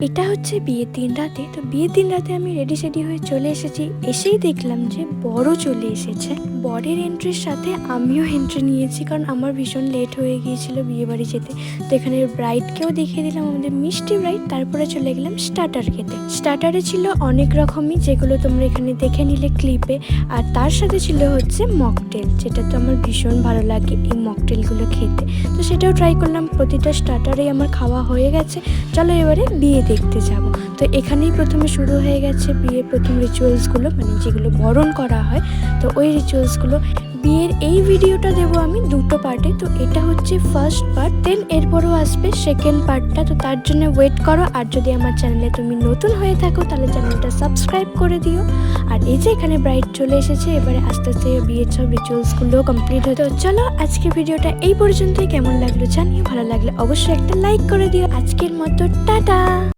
এটা হচ্ছে বিয়ের দিন রাতে। তো বিয়ের দিন রাতে আমি রেডি হয়ে চলে এসেছি। এসেই দেখলাম যে বরও চলে এসেছে। বরের এন্ট্রির সাথে আমিও এন্ট্রি নিয়েছি, কারণ আমার ভীষণ লেট হয়ে গিয়েছিল বিয়ে বাড়ি যেতে। তো এখানে ব্রাইডকেও দেখিয়ে দিলাম, আমাদের মিষ্টি ব্রাইড। তারপরে চলে গেলাম স্টার্টার খেতে। স্টার্টারে ছিল অনেক রকমই, যেগুলো তোমরা এখানে দেখে নিলে ক্লিপে। আর তার সাথে ছিল হচ্ছে মকটেল, যেটা তো আমার ভীষণ ভালো লাগে এই মকটেলগুলো খেতে। তো সেটাও ট্রাই করলাম। প্রতিটা স্টার্টারেই আমার খাওয়া হয়ে গেছে। চলো এবারে বিয়ে দেখতে যাব। তো এখানেই প্রথমে শুরু হয়ে গেছে বিয়ের প্রথম রিচুয়ালসগুলো, মানে যেগুলো বরণ করা হয়। তো ওই রিচুয়ালসগুলো বিয়ের এই ভিডিওটা দেবো আমি দুটো পার্টে। তো এটা হচ্ছে ফার্স্ট পার্ট, দেন এরপরও আসবে সেকেন্ড পার্টটা। তো তার জন্য ওয়েট করো। আর যদি আমার চ্যানেলে তুমি নতুন হয়ে থাকো তাহলে চ্যানেলটা সাবস্ক্রাইব করে দিও। আর এই যে এখানে ব্রাইড চলে এসেছে, এবারে আস্তে আস্তে বিয়ের সব রিচুয়ালসগুলো কমপ্লিট হতো। চলো আজকের ভিডিওটা এই পর্যন্তই। কেমন লাগলো জানিও, ভালো লাগলে অবশ্যই একটা লাইক করে দিও। আজকের মতো টাটা।